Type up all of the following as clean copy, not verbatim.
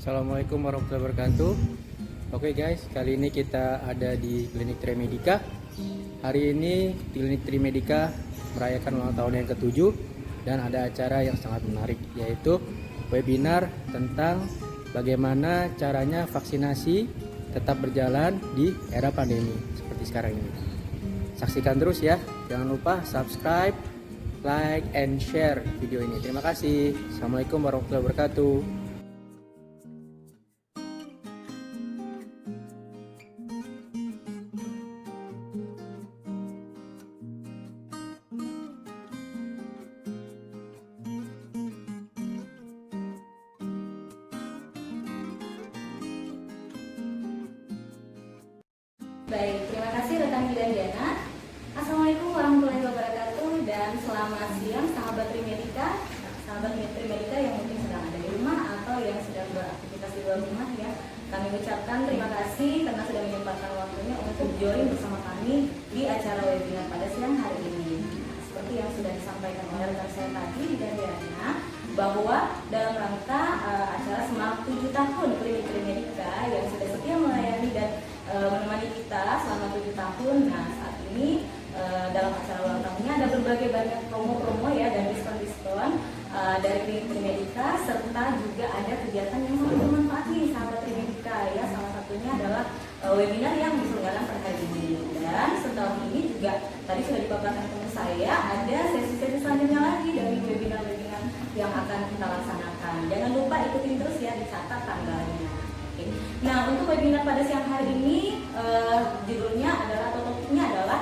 Assalamualaikum warahmatullahi wabarakatuh. Oke guys, kali ini kita ada di Klinik Trimedica. Hari ini Klinik Trimedica merayakan ulang tahun yang ke-7 dan ada acara yang sangat menarik, yaitu webinar tentang bagaimana caranya vaksinasi tetap berjalan di era pandemi seperti sekarang ini. Saksikan terus ya, jangan lupa subscribe, like, and share video ini. Terima kasih. Assalamualaikum warahmatullahi wabarakatuh. Baik, terima kasih rekan Gida Diana. Assalamualaikum warahmatullahi wabarakatuh dan selamat siang sahabat Trimedica, sahabat Trimedica yang mungkin sedang ada di rumah atau yang sedang beraktivitas di luar rumah ya. Kami ucapkan terima kasih karena sudah menyempatkan waktunya untuk join bersama kami di acara webinar pada siang hari ini. Seperti yang sudah disampaikan oleh rekan saya tadi Gida Diana, bahwa dalam rangka acara semangat 7 tahun Klinik Trimedica yang sudah setia melayani dan menemani kita selama 7 tahun. Nah, saat ini dalam acara ulang tahunnya ada berbagai banyak promo-promo ya dan diskon-diskon dari Klinik Trimedica, serta juga ada kegiatan yang sangat bermanfaat nih sahabat Trimedica ya. Salah satunya adalah webinar yang diselenggarakan per hari ini, dan setahun ini juga tadi sudah dipaparkan ke saya ada sesi-sesi selanjutnya lagi dari webinar-webinar yang akan kita laksanakan. Jangan lupa ikutin terus ya, dicatat tanggalnya. Oke. Nah, untuk webinar pada siang hari ini judulnya adalah atau topiknya adalah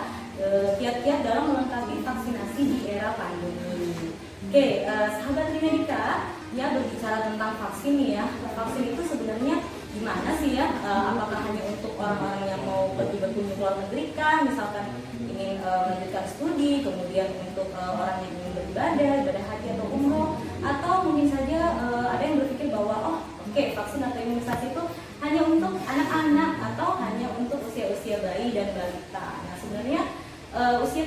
kiat-kiat dalam melengkapi vaksinasi di era pandemi. Oke, sahabat Trimedica ya, berbicara tentang vaksin nih ya. Vaksin itu sebenarnya gimana sih ya? Apakah hanya untuk orang-orang yang mau pergi berkunjung ke luar negeri kan, misalkan ingin melanjutkan studi, kemudian untuk orang yang ingin ibadah haji atau umroh, atau mungkin saja ada yang berpikir bahwa vaksin atau imunisasi itu hanya untuk anak-anak atau hanya untuk usia-usia bayi dan balita. Nah, sebenarnya usia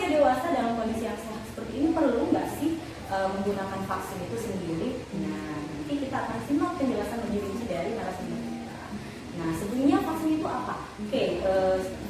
dewasa dalam kondisi yang sehat seperti ini perlu nggak sih menggunakan vaksin itu sendiri? Nah, nanti kita akan simak penjelasan lebih rinci dari narasumber kita. Nah, sebenarnya vaksin itu apa?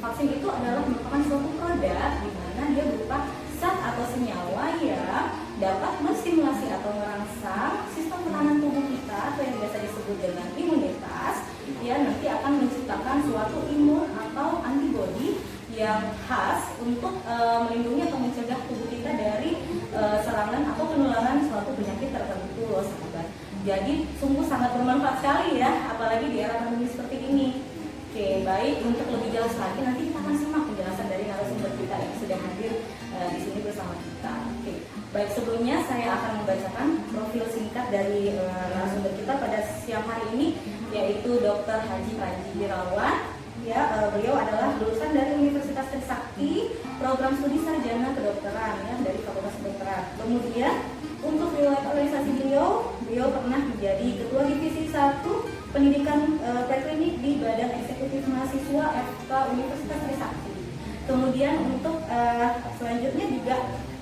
Vaksin itu adalah merupakan suatu produk di mana dia berupa zat atau senyawa yang dapat menstimulasi atau merangsang sistem pertahanan tubuh kita atau yang biasa disebut dengan imunitas, ya nanti akan menciptakan suatu imun atau antibodi yang khas untuk melindungi atau mencegah tubuh kita dari serangan atau penularan suatu penyakit tertentu loh sahabat. Jadi sungguh sangat bermanfaat sekali ya, apalagi di era pandemi seperti ini. Oke, baik, untuk lebih jelas lagi nanti kita akan simak penjelasan dari narasumber kita yang sudah hadir di sini bersama kita. Oke, baik, sebelumnya saya akan membacakan profil singkat dari narasumber kita pada siang hari ini, yaitu Dr. Haji Panji Wirawan. Ya, beliau adalah lulusan dari Universitas Trisakti, program studi sarjana kedokteran ya dari Fakultas Kedokteran. Kemudian untuk riwayat organisasi beliau pernah menjadi Ketua Divisi 1 Pendidikan Preklinik di Badan Eksekutif Mahasiswa FK Universitas Trisakti. Kemudian untuk selanjutnya juga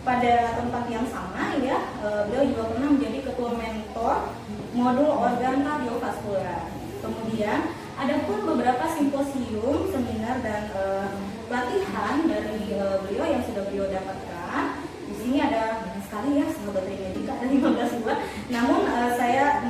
pada tempat yang sama ya, beliau juga pernah menjadi Ketua Mentor Modul Organ Kardiovaskular. Kemudian ada pun beberapa simposium, seminar dan pelatihan dari beliau yang sudah beliau dapatkan. Di sini ada banyak sekali ya sahabat Trimedica, ada 15 buah. Namun saya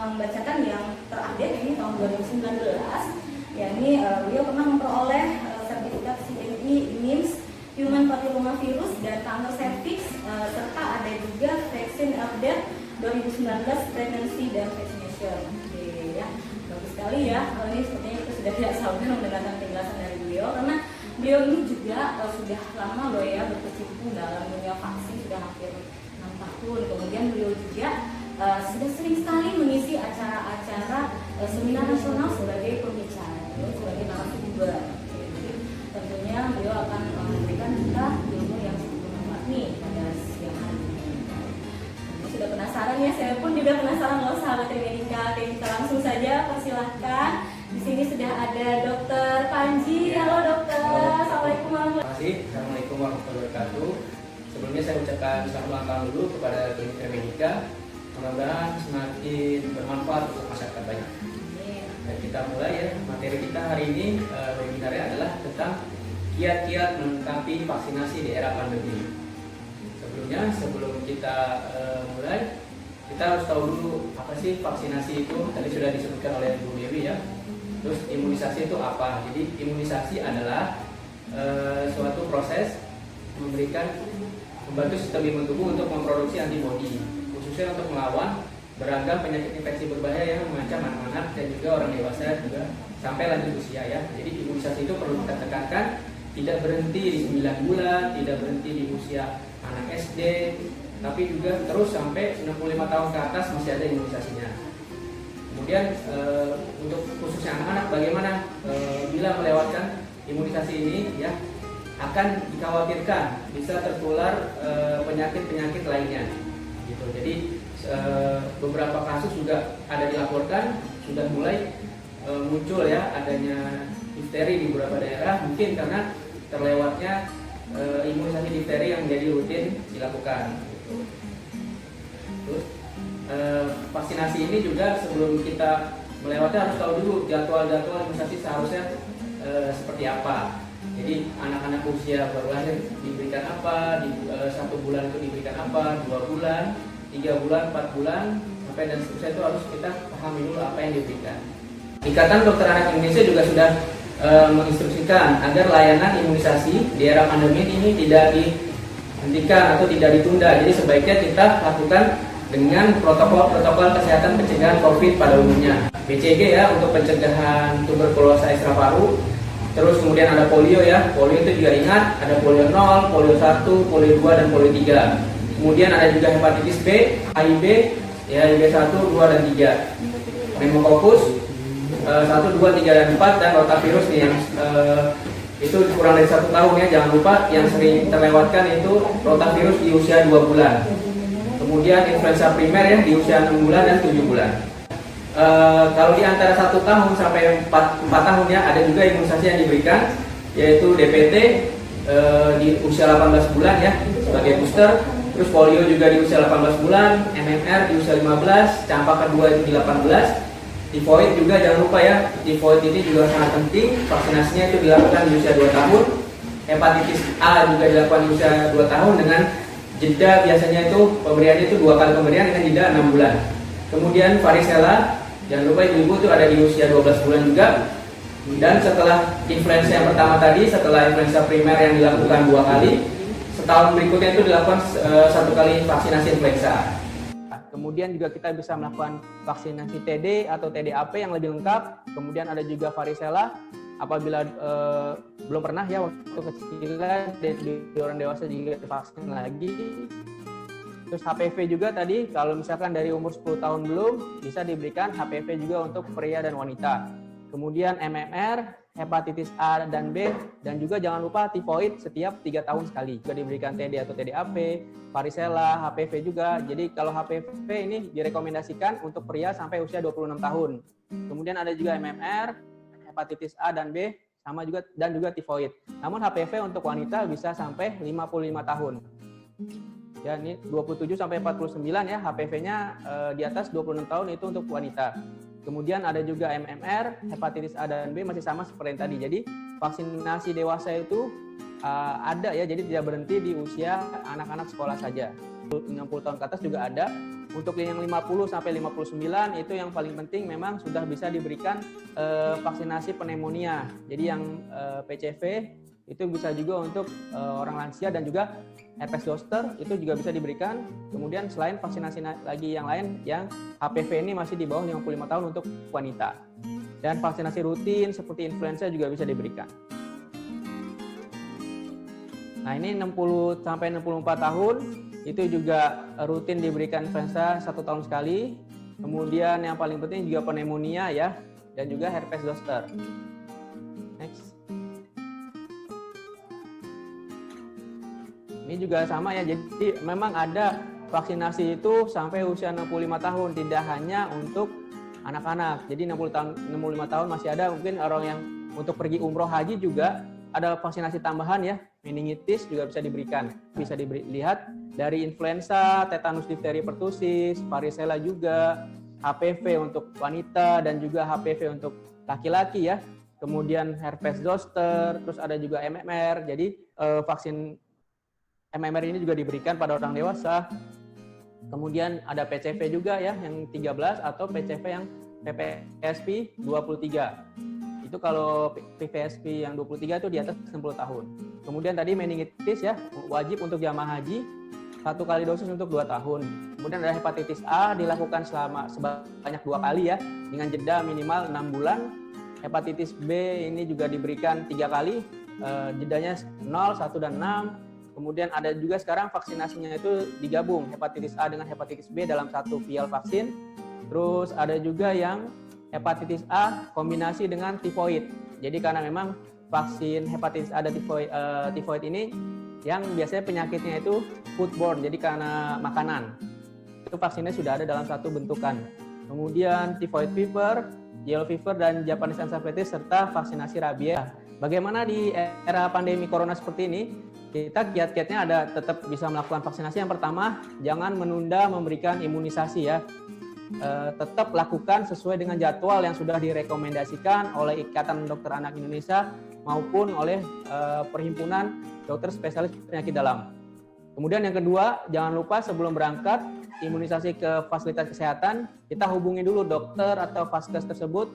membacakan yang terupdate ini tahun 2019. Yakni beliau pernah memperoleh sertifikat CME NIMS Human Papillomavirus dan kanker cervix, serta ada juga vaksin update 2019 pregnancy dan vaccination. Oke ya, bagus sekali ya. Ini sepertinya kita sudah tidak sabar mendengarkan penjelasan dari beliau, karena beliau ini juga sudah lama loh ya berkecimpung dalam dunia vaksin, sudah hampir 6 tahun. Kemudian beliau juga sudah sering sekali mengisi acara-acara seminar nasional sebagai pembicara, sebagai narasumber. Jadi tentunya beliau akan memberikan kita ilmu yang cukup bermanfaat nih pada siang hari ini. Sudah penasaran ya? Saya pun juga penasaran loh sahabat Trimedica. Kita langsung saja persilahkan. Di sini sudah ada Dr. Panji. Halo dokter. Assalamualaikum warahmatullahi wabarakatuh. Assalamualaikum warahmatullahi wabarakatuh. Sebelumnya saya ucapkan selamat ulang tahun dulu kepada Klinik Trimedica. Mudah-mudahan semakin bermanfaat untuk masyarakat banyak. Dan kita mulai ya, materi kita hari ini webinarnya adalah tentang kiat-kiat melengkapi vaksinasi di era pandemi. Sebelumnya, sebelum kita mulai, kita harus tahu dulu apa sih vaksinasi itu. Tadi sudah disebutkan oleh Bu Dewi ya. Terus imunisasi itu apa? Jadi imunisasi adalah suatu proses membantu sistem imun tubuh untuk memproduksi antibodi, khususnya untuk melawan beragam penyakit infeksi berbahaya yang mengancam anak-anak dan juga orang dewasa juga sampai lanjut usia ya. Jadi imunisasi itu perlu kita tekankan, tidak berhenti di 9 bulan, tidak berhenti di usia anak SD, tapi juga terus sampai 65 tahun ke atas masih ada imunisasinya. Kemudian untuk khususnya anak-anak bagaimana bila melewatkan imunisasi ini ya, akan dikhawatirkan bisa tertular penyakit-penyakit lainnya gitu. Jadi beberapa kasus juga ada dilaporkan, sudah mulai muncul ya adanya difteri di beberapa daerah, mungkin karena terlewatnya imunisasi difteri yang menjadi rutin dilakukan gitu. Terus vaksinasi ini juga sebelum kita melewati harus tahu dulu jadwal-jadwal imunisasi seharusnya seperti apa. Jadi anak-anak usia baru lahir diberikan apa, di 1 bulan itu diberikan apa, 2 bulan, 3 bulan, 4 bulan, sampai dan seterusnya itu harus kita pahami dulu apa yang diberikan. Ikatan Dokter Anak Indonesia juga sudah menginstruksikan agar layanan imunisasi di era pandemi ini tidak dihentikan atau tidak ditunda. Jadi sebaiknya kita lakukan dengan protokol kesehatan pencegahan COVID pada umumnya. BCG ya untuk pencegahan tuberkulosa ekstra paru. Terus kemudian ada polio ya, polio itu juga ingat, ada polio 0, polio 1, polio 2, dan polio 3. Kemudian ada juga hepatitis B, HIV, ya HIV 1, 2, dan 3. Pneumococcus 1, 2, 3, dan 4, dan rotavirus nih yang itu kurang dari 1 tahun ya, jangan lupa yang sering terlewatkan itu rotavirus di usia 2 bulan. Kemudian influenza primer ya di usia 6 bulan dan 7 bulan. Kalau di antara 1 tahun sampai 4 tahun ya ada juga imunisasi yang diberikan, yaitu DPT di usia 18 bulan ya sebagai booster, terus polio juga di usia 18 bulan, MMR di usia 15, campak kedua itu di 18, tifoid juga jangan lupa ya, tifoid ini juga sangat penting, vaksinasinya itu dilakukan di usia 2 tahun, hepatitis A juga dilakukan di usia 2 tahun dengan jeda biasanya itu pemberiannya itu 2 kali pemberian dengan jeda 6 bulan. Kemudian varicella, jangan lupa ibu-ibu itu ada di usia 12 bulan juga. Dan setelah influenza yang pertama tadi, setelah influenza primer yang dilakukan 2 kali, setahun berikutnya itu dilakukan 1 kali vaksinasi influenza. Kemudian juga kita bisa melakukan vaksinasi TD atau TDAP yang lebih lengkap. Kemudian ada juga varicella, apabila belum pernah ya waktu kecilan, di orang dewasa juga divaksin lagi. Terus HPV juga tadi, kalau misalkan dari umur 10 tahun belum, bisa diberikan HPV juga untuk pria dan wanita. Kemudian MMR, hepatitis A dan B, dan juga jangan lupa tifoid setiap 3 tahun sekali. Juga diberikan TD atau TDAP, varicella, HPV juga. Jadi kalau HPV ini direkomendasikan untuk pria sampai usia 26 tahun. Kemudian ada juga MMR, hepatitis A dan B, sama juga dan juga tifoid. Namun HPV untuk wanita bisa sampai 55 tahun. Ya, ini 27 sampai 49 ya, HPV-nya di atas 26 tahun itu untuk wanita. Kemudian ada juga MMR, hepatitis A dan B masih sama seperti yang tadi. Jadi vaksinasi dewasa itu ada ya, jadi tidak berhenti di usia anak-anak sekolah saja. 60 tahun ke atas juga ada. Untuk yang 50 sampai 59 itu yang paling penting memang sudah bisa diberikan vaksinasi pneumonia. Jadi yang PCV itu bisa juga untuk orang lansia dan juga herpes zoster itu juga bisa diberikan. Kemudian selain vaksinasi lagi yang lain yang HPV ini masih di bawah 55 tahun untuk wanita. Dan vaksinasi rutin seperti influenza juga bisa diberikan. Nah, ini 60 sampai 64 tahun itu juga rutin diberikan influenza 1 tahun sekali. Kemudian yang paling penting juga pneumonia ya, dan juga herpes zoster. Next. Ini juga sama ya, jadi memang ada vaksinasi itu sampai usia 65 tahun, tidak hanya untuk anak-anak. Jadi 65 tahun masih ada mungkin orang yang untuk pergi umroh haji juga ada vaksinasi tambahan ya, meningitis juga bisa diberikan. Bisa dilihat dari influenza, tetanus difteri pertussis, varicella juga, HPV untuk wanita dan juga HPV untuk laki-laki ya. Kemudian herpes zoster, terus ada juga MMR. Jadi vaksin MMR ini juga diberikan pada orang dewasa. Kemudian ada PCV juga ya yang 13 atau PCV yang PPSP 23. Itu kalau PPSP yang 23 itu di atas 60 tahun. Kemudian tadi meningitis ya, wajib untuk jamaah haji 1 kali dosis untuk 2 tahun. Kemudian ada hepatitis A dilakukan sebanyak 2 kali ya, dengan jeda minimal 6 bulan. Hepatitis B ini juga diberikan 3 kali, jedanya 0, 1, dan 6. Kemudian ada juga sekarang vaksinasinya itu digabung, hepatitis A dengan hepatitis B dalam satu vial vaksin. Terus ada juga yang hepatitis A kombinasi dengan tifoid. Jadi karena memang vaksin hepatitis A dan tifoid ini yang biasanya penyakitnya itu foodborne, jadi karena makanan. Itu vaksinnya sudah ada dalam satu bentukan. Kemudian typhoid fever, yellow fever, dan Japanese encephalitis, serta vaksinasi rabies. Bagaimana di era pandemi corona seperti ini? Kita kiat-kiatnya ada tetap bisa melakukan vaksinasi. Yang pertama, jangan menunda memberikan imunisasi ya. Tetap lakukan sesuai dengan jadwal yang sudah direkomendasikan oleh Ikatan Dokter Anak Indonesia maupun oleh Perhimpunan Dokter Spesialis Penyakit Dalam. Kemudian yang kedua, jangan lupa sebelum berangkat imunisasi ke fasilitas kesehatan, kita hubungi dulu dokter atau vaskes tersebut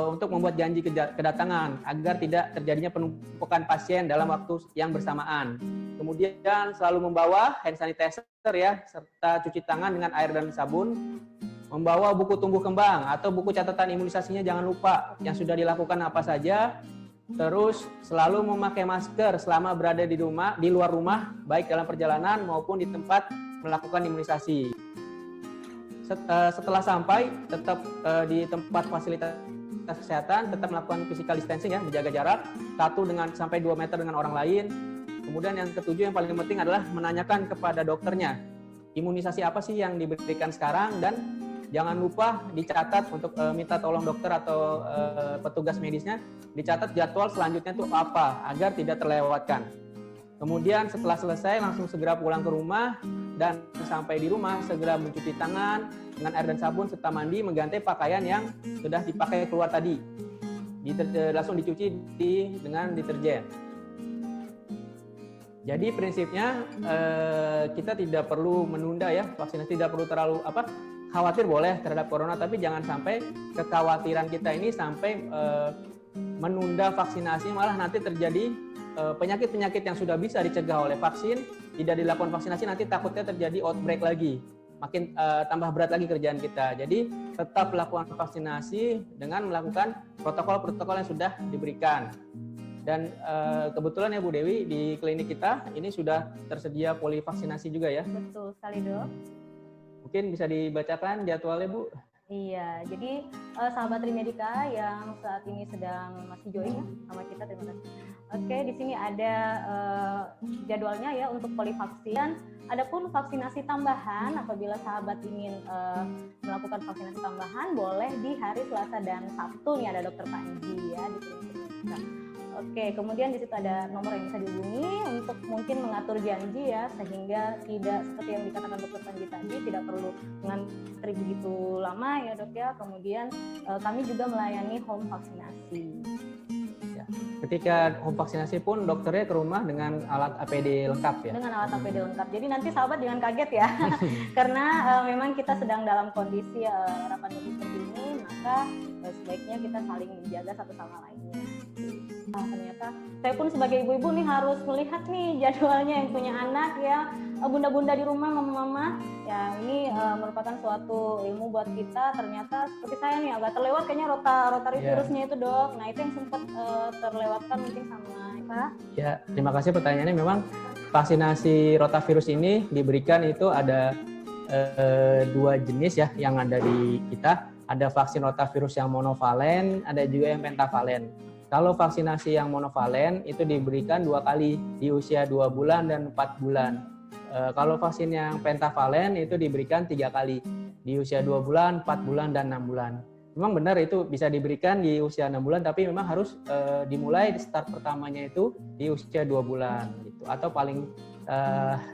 untuk membuat janji kedatangan agar tidak terjadinya penumpukan pasien dalam waktu yang bersamaan. Kemudian selalu membawa hand sanitizer ya, serta cuci tangan dengan air dan sabun. Membawa buku tumbuh kembang atau buku catatan imunisasinya jangan lupa, yang sudah dilakukan apa saja. Terus selalu memakai masker selama berada di luar rumah, baik dalam perjalanan maupun di tempat melakukan imunisasi. Setelah sampai, tetap di tempat fasilitas kesehatan tetap melakukan physical distancing ya, menjaga jarak 1-2 meter dengan orang lain. Kemudian yang ketujuh yang paling penting adalah menanyakan kepada dokternya imunisasi apa sih yang diberikan sekarang, dan jangan lupa dicatat untuk minta tolong dokter atau petugas medisnya dicatat jadwal selanjutnya itu apa agar tidak terlewatkan. Kemudian setelah selesai langsung segera pulang ke rumah, dan sampai di rumah segera mencuci tangan dengan air dan sabun serta mandi, mengganti pakaian yang sudah dipakai keluar tadi. Langsung dicuci dengan deterjen. Jadi prinsipnya kita tidak perlu menunda ya vaksinasi, tidak perlu terlalu khawatir boleh terhadap corona, tapi jangan sampai kekhawatiran kita ini sampai menunda vaksinasi, malah nanti terjadi penyakit-penyakit yang sudah bisa dicegah oleh vaksin, tidak dilakukan vaksinasi, nanti takutnya terjadi outbreak lagi, makin tambah berat lagi kerjaan kita. Jadi tetap lakukan vaksinasi dengan melakukan protokol-protokol yang sudah diberikan. Dan kebetulan ya Bu Dewi, di klinik kita ini sudah tersedia polivaksinasi juga ya. Betul sekali Dok. Mungkin bisa dibacakan jadwalnya Bu. Iya, jadi sahabat Trimedica yang saat ini sedang masih join ya sama kita, terima kasih. Oke, di sini ada jadwalnya ya untuk polivaksin. Adapun vaksinasi tambahan, apabila sahabat ingin melakukan vaksinasi tambahan, boleh di hari Selasa dan Sabtu nih, ada Dokter Panji ya di Trimedica. Oke, kemudian di situ ada nomor yang bisa dihubungi untuk mungkin mengatur janji ya, sehingga tidak seperti yang dikatakan Dokter Panji tadi, tidak perlu mengantri begitu lama ya Dok ya. Kemudian kami juga melayani home vaksinasi. Ya. Ketika home vaksinasi pun dokternya ke rumah dengan alat APD lengkap ya? Dengan alat APD lengkap. Jadi nanti sahabat jangan kaget ya, karena memang kita sedang dalam kondisi era pandemi seperti ini, maka sebaiknya kita saling menjaga satu sama lainnya. Nah, ternyata saya pun sebagai ibu-ibu nih harus melihat nih jadwalnya, yang punya anak ya, bunda-bunda di rumah, mama-mama ya, ini merupakan suatu ilmu buat kita. Ternyata seperti saya nih agak terlewat kayaknya rotari virusnya itu Dok. Nah itu yang sempat terlewatkan mungkin sama Pak. Ya, terima kasih pertanyaannya. Memang vaksinasi rotavirus ini diberikan itu ada 2 jenis ya yang ada di kita. Ada vaksin rotavirus yang monovalen, ada juga yang pentavalen. Kalau vaksinasi yang monovalen itu diberikan 2 kali di usia 2 bulan dan 4 bulan. Kalau vaksin yang pentavalen itu diberikan 3 kali di usia 2 bulan, 4 bulan, dan 6 bulan. memang benar itu bisa diberikan di usia 6 bulan, tapi memang harus dimulai di start pertamanya itu di usia 2 bulan gitu. Atau paling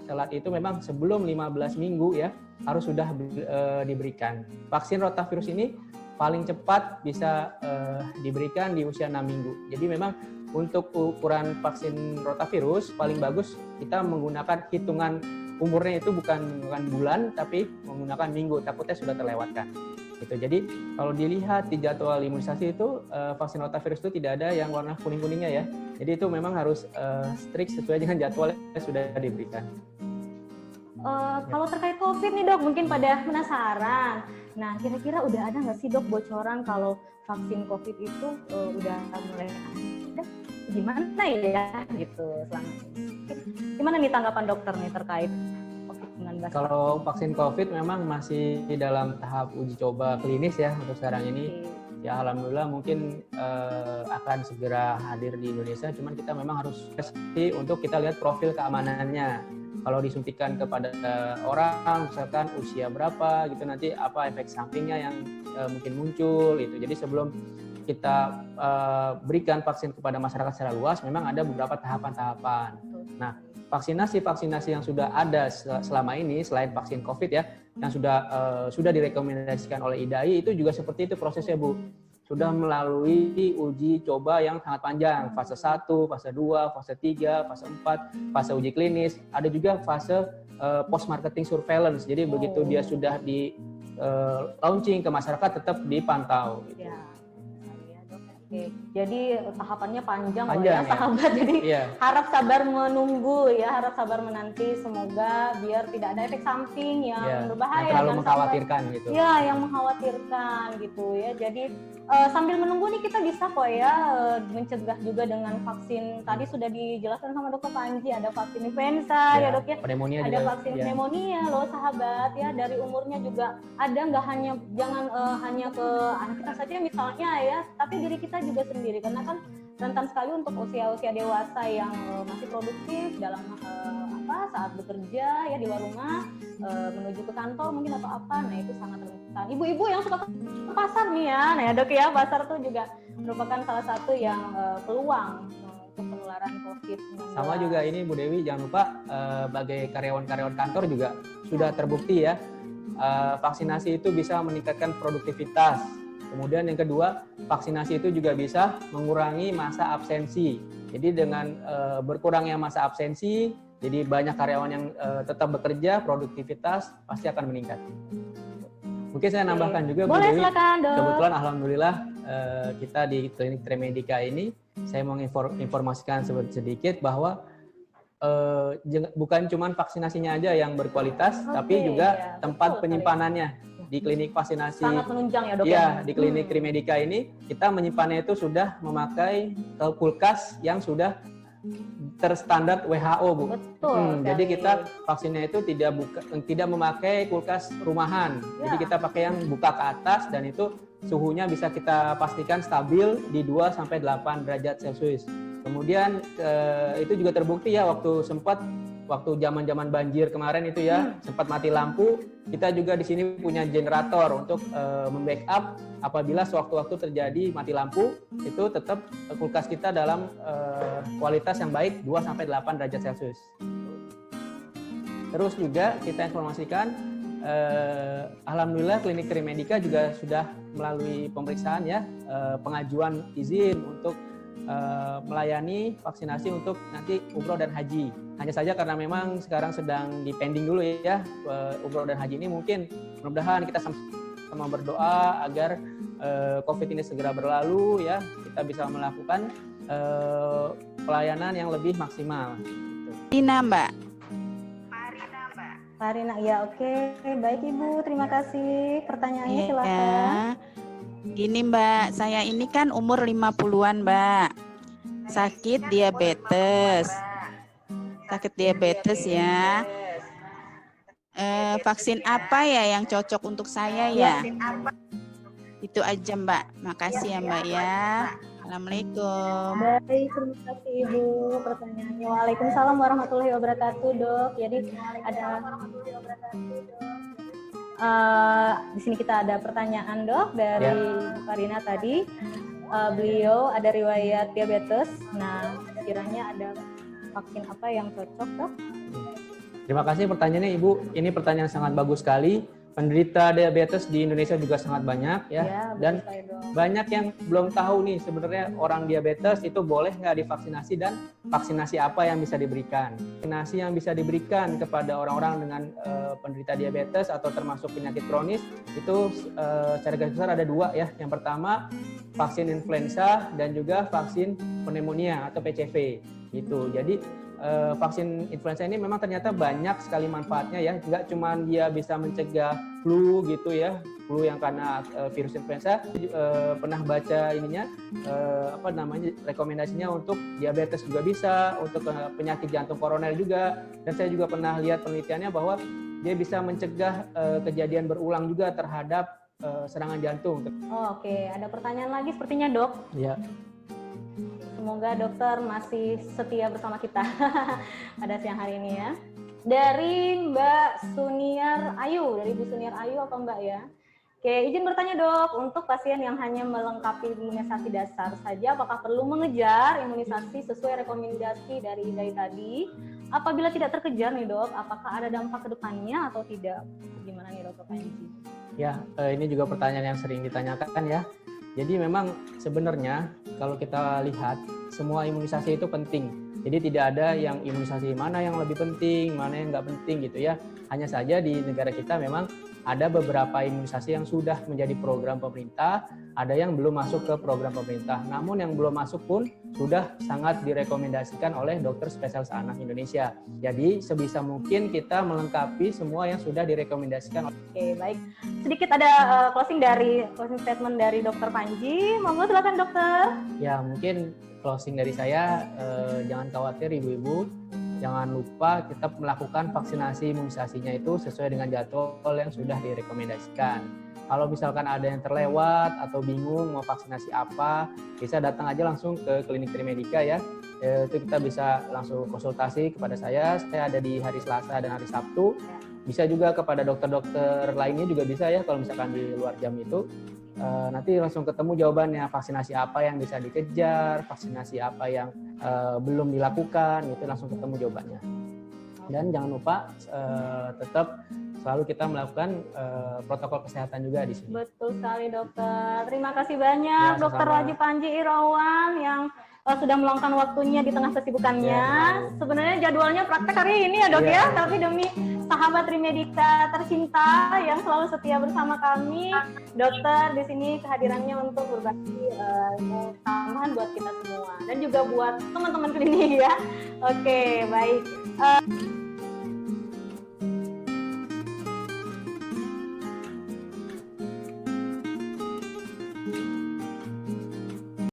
telat itu memang sebelum 15 minggu ya harus sudah diberikan. Vaksin rotavirus ini paling cepat bisa diberikan di usia 6 minggu. Jadi memang untuk ukuran vaksin rotavirus paling bagus kita menggunakan hitungan umurnya itu bukan bulan tapi menggunakan minggu, takutnya sudah terlewatkan. Gitu. Jadi kalau dilihat di jadwal imunisasi itu vaksin rotavirus itu tidak ada yang warna kuning-kuningnya ya. Jadi itu memang harus strict sesuai dengan jadwal yang sudah diberikan. Kalau terkait COVID nih dok, mungkin pada penasaran. Nah kira-kira udah ada nggak sih dok bocoran kalau vaksin COVID itu udah mulai ada? Gimana ya gitu selama ini? Gimana nih tanggapan dokter nih terkait COVID-19? Kalau vaksin COVID memang masih dalam tahap uji coba klinis ya untuk sekarang ini. Ya alhamdulillah mungkin akan segera hadir di Indonesia. Cuman kita memang harus pasti untuk kita lihat profil keamanannya. Kalau disuntikan kepada orang, misalkan usia berapa gitu, nanti apa efek sampingnya yang mungkin muncul itu. Jadi sebelum kita berikan vaksin kepada masyarakat secara luas, memang ada beberapa tahapan-tahapan. Nah, vaksinasi yang sudah ada selama ini selain vaksin COVID ya, yang sudah direkomendasikan oleh IDAI itu juga seperti itu prosesnya Bu. Sudah melalui uji coba yang sangat panjang, fase 1, fase 2, fase 3, fase 4, fase uji klinis, ada juga fase post marketing surveillance. Jadi begitu dia sudah di launching ke masyarakat tetap dipantau gitu. Ya. Oke. Jadi tahapannya panjang loh ya sahabat. Jadi harap sabar menunggu ya, harap sabar menanti. Semoga biar tidak ada efek samping yang berbahaya. Yang terlalu mengkhawatirkan gitu. Ya, yang mengkhawatirkan gitu ya. Jadi sambil menunggu nih kita bisa kok ya mencegah juga dengan vaksin. Tadi sudah dijelaskan sama Dokter Panji, ada vaksin influenza ya dok ya. Pneumonia ada juga, vaksin pneumonia loh sahabat ya. Dari umurnya juga ada, nggak hanya jangan hanya ke anak kita saja misalnya ya, tapi diri kita juga sendiri, karena kan rentan sekali untuk usia-usia dewasa yang masih produktif dalam saat bekerja ya di luar rumah, menuju ke kantor mungkin atau apa. Nah itu sangat rentan. Ibu-ibu yang suka ke pasar nih ya, nah ya dok ya, pasar tuh juga merupakan salah satu yang peluang untuk penularan COVID-19. Sama juga ini Bu Dewi, jangan lupa sebagai karyawan-karyawan kantor juga sudah terbukti ya, vaksinasi itu bisa meningkatkan produktivitas. Kemudian yang kedua, vaksinasi itu juga bisa mengurangi masa absensi. Jadi dengan berkurangnya masa absensi, jadi banyak karyawan yang tetap bekerja, produktivitas pasti akan meningkat. Mungkin saya nambahkan juga Bu Dewi, kebetulan alhamdulillah kita di Klinik Tremedica ini, saya mau informasikan sedikit bahwa bukan cuma vaksinasinya aja yang berkualitas, tapi juga tempat penyimpanannya. Di klinik vaksinasi sangat menunjang ya dok ya, di klinik Tremedica ini kita menyimpannya itu sudah memakai kulkas yang sudah terstandar WHO Bu. Betul. Jadi kita vaksinnya itu tidak memakai kulkas rumahan. Jadi kita pakai yang buka ke atas dan itu suhunya bisa kita pastikan stabil di 2 sampai 8 derajat Celcius. Kemudian itu juga terbukti ya waktu zaman-zaman banjir kemarin itu ya, sempat mati lampu, kita juga di sini punya generator untuk membackup apabila sewaktu-waktu terjadi mati lampu, itu tetap kulkas kita dalam kualitas yang baik 2 sampai 8 derajat Celcius. Terus juga kita informasikan alhamdulillah Klinik Tremedica juga sudah melalui pemeriksaan ya, pengajuan izin untuk melayani vaksinasi untuk nanti umroh dan haji. Hanya saja karena memang sekarang sedang dipending dulu ya umroh dan haji ini, mungkin mudah-mudahan kita sama berdoa agar COVID ini segera berlalu ya, kita bisa melakukan pelayanan yang lebih maksimal. Dina Mbak. Marina, ya oke. Baik Ibu, terima kasih. Pertanyaannya silakan. Ya. Gini Mbak, saya ini kan umur 50-an Mbak. Sakit diabetes ya. Vaksin apa ya yang cocok untuk saya ya? Itu aja Mbak. Makasih ya Mbak ya. Assalamualaikum. Baik, terima kasih Ibu pertanyaannya. Waalaikumsalam warahmatullahi wabarakatuh dok. Jadi ada Di sini kita ada pertanyaan dok dari Bu Karina tadi. Beliau ada riwayat diabetes. Nah, kiranya ada vaksin apa yang cocok dok? Terima kasih pertanyaannya Ibu. Ini pertanyaan sangat bagus sekali. Penderita diabetes di Indonesia juga sangat banyak ya, dan banyak yang belum tahu nih sebenarnya orang diabetes itu boleh nggak divaksinasi dan vaksinasi apa yang bisa diberikan. Vaksinasi yang bisa diberikan kepada orang-orang dengan penderita diabetes atau termasuk penyakit kronis itu secara garis besar ada dua ya. Yang pertama vaksin influenza dan juga vaksin pneumonia atau PCV itu. Jadi vaksin influenza ini memang ternyata banyak sekali manfaatnya ya, nggak cuma dia bisa mencegah flu gitu ya, flu yang karena virus influenza. Pernah baca ininya rekomendasinya untuk diabetes juga bisa, untuk penyakit jantung koroner juga, dan saya juga pernah lihat penelitiannya bahwa dia bisa mencegah kejadian berulang juga terhadap serangan jantung. Oke, ada pertanyaan lagi sepertinya dok. Ya. Semoga dokter masih setia bersama kita pada siang hari ini ya. Dari Mbak Suniar Ayu, dari Bu Suniar Ayu apa Mbak ya? Oke, izin bertanya dok, untuk pasien yang hanya melengkapi imunisasi dasar saja, apakah perlu mengejar imunisasi sesuai rekomendasi dari IDAI tadi? Apabila tidak terkejar nih dok, apakah ada dampak ke depannya atau tidak? Gimana nih Dr. Panji? Ya, ini juga pertanyaan yang sering ditanyakan ya. Jadi memang sebenarnya kalau kita lihat semua imunisasi itu penting. Jadi tidak ada yang imunisasi mana yang lebih penting, mana yang nggak penting gitu ya. Hanya saja di negara kita memang ada beberapa imunisasi yang sudah menjadi program pemerintah, ada yang belum masuk ke program pemerintah. Namun yang belum masuk pun sudah sangat direkomendasikan oleh dokter spesialis anak Indonesia. Jadi sebisa mungkin kita melengkapi semua yang sudah direkomendasikan. Oke, baik. Sedikit ada closing statement dari Dokter Panji. Monggo silakan dokter. Ya, mungkin closing dari saya, jangan khawatir ibu-ibu. Jangan lupa tetap melakukan vaksinasi imunisasinya itu sesuai dengan jadwal yang sudah direkomendasikan. Kalau misalkan ada yang terlewat atau bingung mau vaksinasi apa, bisa datang aja langsung ke Klinik Trimedica ya. Itu kita bisa langsung konsultasi kepada saya. Saya ada di hari Selasa dan hari Sabtu. Bisa juga kepada dokter-dokter lainnya juga bisa ya kalau misalkan di luar jam itu. Nanti langsung ketemu jawabannya, vaksinasi apa yang bisa dikejar, vaksinasi apa yang belum dilakukan, itu langsung ketemu jawabannya. Dan jangan lupa tetap selalu kita melakukan protokol kesehatan juga di sini. Betul sekali dokter. Terima kasih banyak Ya, Dokter Wajib Panji Irawan yang sudah meluangkan waktunya di tengah kesibukannya. Ya, sebenarnya jadwalnya praktek hari ini ya dok ya, tapi demi sahabat Trimedica tercinta yang selalu setia bersama kami, dokter di sini kehadirannya untuk berbagi tambahan buat kita semua dan juga buat teman-teman klinik ya. Oke, baik.